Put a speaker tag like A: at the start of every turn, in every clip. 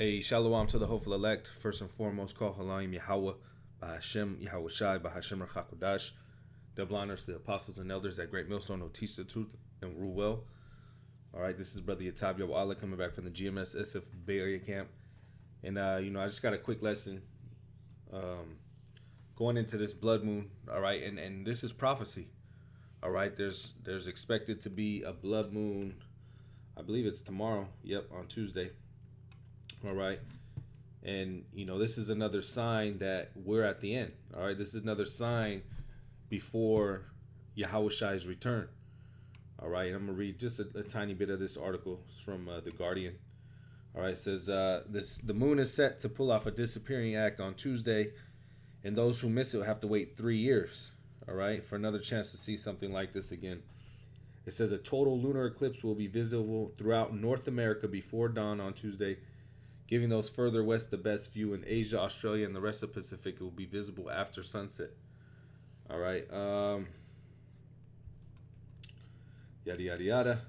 A: Hey, shalom to the hopeful elect. First and foremost, call Halayim Yahweh, Bahashem, Yahawashi, Bahashem Rachakodash. Double honors to the apostles and elders at Great Millstone who teach the truth and rule well. All right, this is Brother Yatab Allah coming back from the GMS SF Bay Area camp. And, I just got a quick lesson going into this blood moon. All right, and this is prophecy. All right, there's expected to be a blood moon. I believe it's tomorrow. Yep, on Tuesday. All right. And, this is another sign that we're at the end. All right. This is another sign before Yahawashi's return. All right. I'm going to read just a tiny bit of this article. It's from The Guardian. All right. It says the moon is set to pull off a disappearing act on Tuesday, and those who miss it will have to wait 3 years. All right. For another chance to see something like this again. It says a total lunar eclipse will be visible throughout North America before dawn on Tuesday, giving those further west the best view. In Asia, Australia, and the rest of the Pacific, it will be visible after sunset. All right. Yada, yada, yada.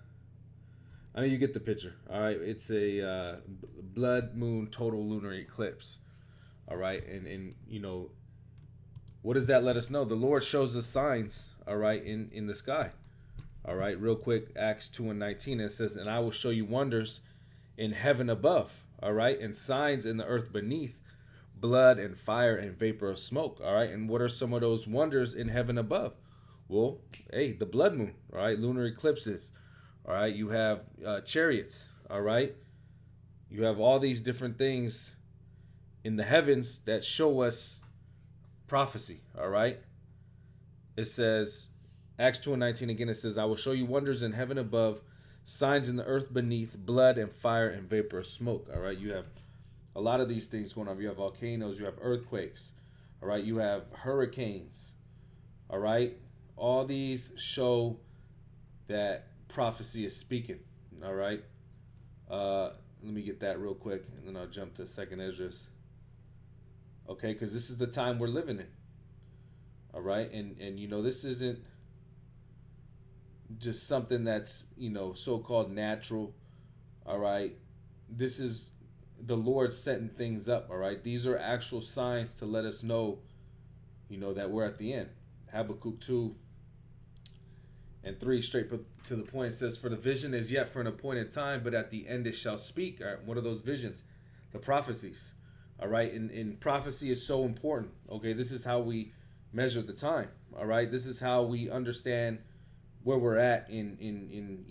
A: I mean, you get the picture. All right. It's a blood moon total lunar eclipse. All right. And what does that let us know? The Lord shows us signs, all right, in the sky. All right. Real quick, Acts 2:19, it says, and I will show you wonders in heaven above. All right, and signs in the earth beneath, blood and fire and vapor of smoke. All right, and what are some of those wonders in heaven above? Well, hey, the blood moon. All right, lunar eclipses. All right, you have chariots. All right, you have all these different things in the heavens that show us prophecy. All right, it says, Acts 2:19 again. It says, I will show you wonders in heaven above, signs in the earth beneath, blood and fire and vapor of smoke. All right, you have a lot of these things going on. You have volcanoes, you have earthquakes. All right, you have hurricanes. All right, all these show that prophecy is speaking. All right, let me get that real quick, and then I'll jump to Second Esdras. Okay, because this is the time we're living in. All right, and this isn't just something that's so-called natural. All right, this is the Lord setting things up. All right, these are actual signs to let us know that we're at the end. Habakkuk 2:3, straight to the point, says, for the vision is yet for an appointed time, but at the end it shall speak. All right, what are those visions? The prophecies. All right, and prophecy is so important. Okay, this is how we measure the time. All right, this is how we understand where we're at in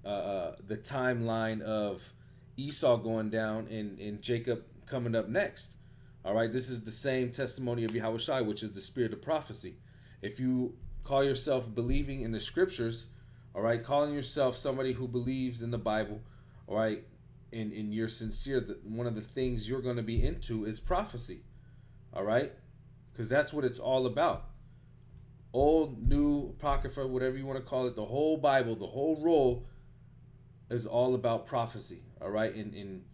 A: the timeline of Esau going down and Jacob coming up next. All right, this is the same testimony of Yahawashi, which is the spirit of prophecy. If you call yourself believing in the scriptures, all right, calling yourself somebody who believes in the Bible, all right, and you're sincere, one of the things you're going to be into is prophecy. All right, because that's what it's all about. Old, new, apocrypha, whatever you want to call it, the whole Bible, the whole roll is all about prophecy. All right, and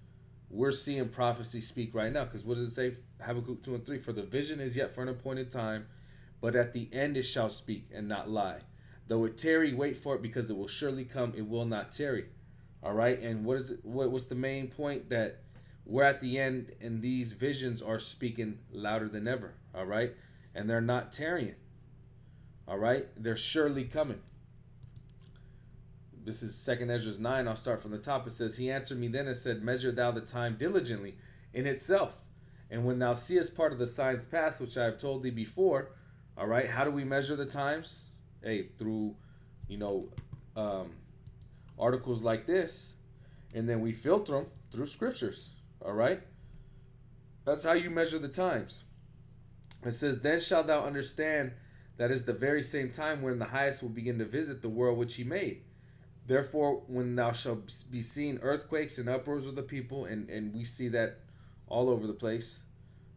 A: we're seeing prophecy speak right now, because what does it say? Habakkuk 2:3, for the vision is yet for an appointed time, but at the end it shall speak and not lie. Though it tarry, wait for it, because it will surely come, it will not tarry. All right, and what is it? What's the main point? That we're at the end, and these visions are speaking louder than ever. All right, and they're not tarrying. All right, they're surely coming. This is 2 Esdras 9. I'll start from the top. It says, he answered me then and said, measure thou the time diligently in itself. And when thou seest part of the signs pass, which I have told thee before. All right, how do we measure the times? Hey, through, articles like this. And then we filter them through scriptures. All right, that's how you measure the times. It says, then shalt thou understand that is the very same time when the highest will begin to visit the world which he made. Therefore, when thou shalt be seeing earthquakes and uproars of the people, and we see that all over the place,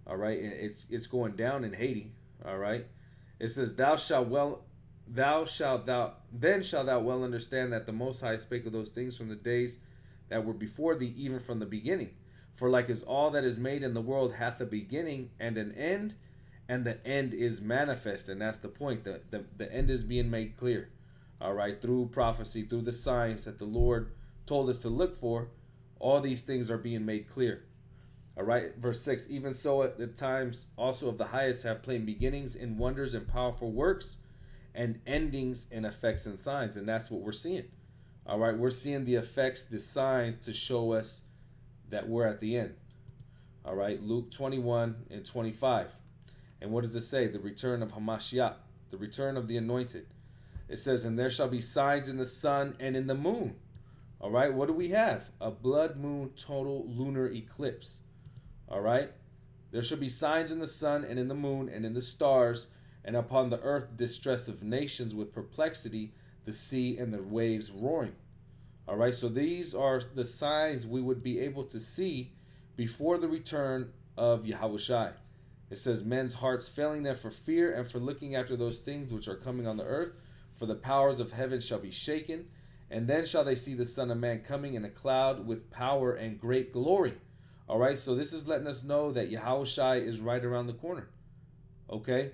A: all right, and it's going down in Haiti, all right. It says, then shalt thou well understand that the Most High spake of those things from the days that were before thee, even from the beginning. For like as all that is made in the world hath a beginning and an end, and the end is manifest. And that's the point. The end is being made clear. All right, through prophecy, through the signs that the Lord told us to look for. All these things are being made clear. All right, verse 6. Even so, at the times also of the highest have plain beginnings in wonders and powerful works, and endings in effects and signs. And that's what we're seeing. All right, we're seeing the effects, the signs to show us that we're at the end. All right, Luke 21 and 25. And what does it say? The return of Hamashiach, the return of the anointed. It says, and there shall be signs in the sun and in the moon. All right, what do we have? A blood moon total lunar eclipse. All right, there shall be signs in the sun and in the moon and in the stars, and upon the earth distress of nations with perplexity, the sea and the waves roaring. All right, so these are the signs we would be able to see before the return of Yahawashi. It says, men's hearts failing them for fear and for looking after those things which are coming on the earth, for the powers of heaven shall be shaken, and then shall they see the Son of Man coming in a cloud with power and great glory. All right, so this is letting us know that Yahawashi is right around the corner. Okay,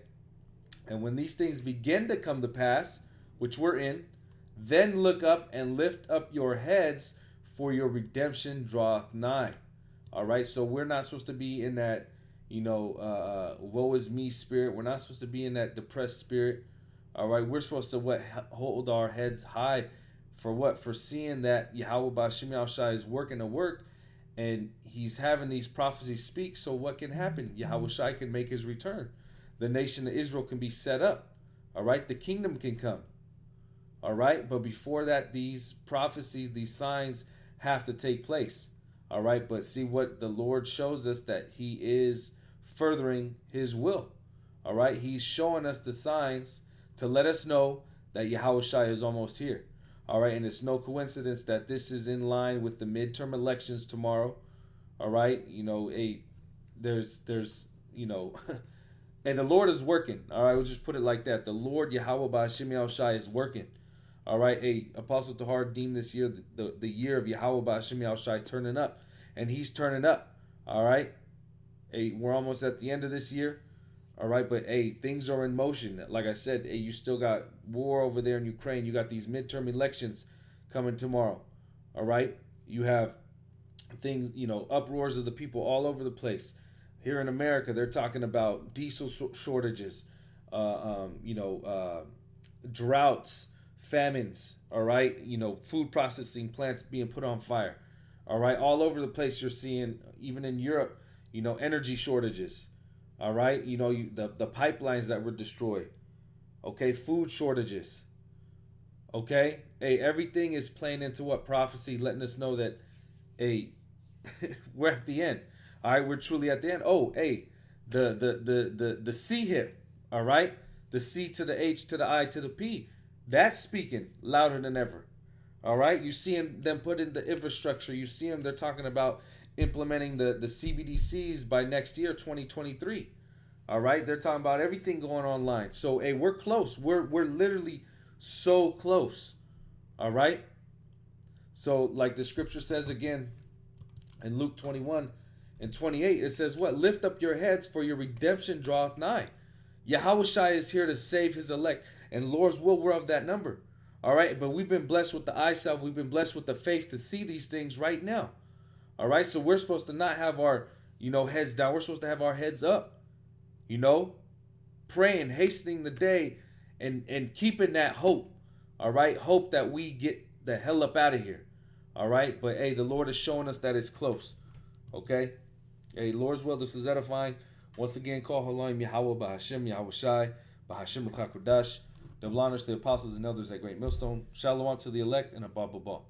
A: and when these things begin to come to pass, which we're in, then look up and lift up your heads, for your redemption draweth nigh. All right, so we're not supposed to be in that, woe is me spirit. We're not supposed to be in that depressed spirit. All right, we're supposed to hold our heads high for what? For seeing that Yahweh Bashim Yahushai is working a work, and he's having these prophecies speak. So what can happen? Yahawashi can make his return. The nation of Israel can be set up. All right, the kingdom can come. All right, but before that, these prophecies, these signs have to take place. All right, but see what the Lord shows us, that he is furthering his will. All right, he's showing us the signs to let us know that Yahawashi is almost here. All right, and it's no coincidence that this is in line with the midterm elections tomorrow. All right, there's and the Lord is working. All right, we'll just put it like that. The Lord Yahweh Ba'ashim Yahushai is working. All right, Apostle Tahar deemed this year the year of Yahweh Ba'ashim Yahushai turning up, and he's turning up. All right, we're almost at the end of this year. All right, but things are in motion. Like I said, you still got war over there in Ukraine. You got these midterm elections coming tomorrow. All right, you have things, uproars of the people all over the place. Here in America, they're talking about diesel shortages, droughts, famines. All right, food processing plants being put on fire. All right, all over the place, you're seeing, even in Europe, energy shortages. All right, the pipelines that were destroyed. Okay, food shortages. Okay, everything is playing into what prophecy, letting us know that, we're at the end. All right, we're truly at the end. The C hip. All right, the C to the H to the I to the P. That's speaking louder than ever. All right, you see them put in the infrastructure. You see them. They're talking about implementing the CBDCs by next year, 2023. All right, they're talking about everything going online. So we're close. We're literally so close. All right. So like the scripture says again in Luke 21 and 28, it says what? Lift up your heads, for your redemption draweth nigh. Yahawashi is here to save his elect, and Lord's will, we're of that number. All right, but we've been blessed with the eyesight. We've been blessed with the faith to see these things right now. All right, so we're supposed to not have our, heads down. We're supposed to have our heads up, praying, hastening the day, and keeping that hope. All right, hope that we get the hell up out of here. All right, but the Lord is showing us that it's close. Okay, Lord's will, this is edifying. Once again, call Haloim Yahweh Bahashim Yahawashi Bahashim Ruchakudash. Double honors to the apostles and elders at Great Millstone. Shalom to the elect, and Abba Baba.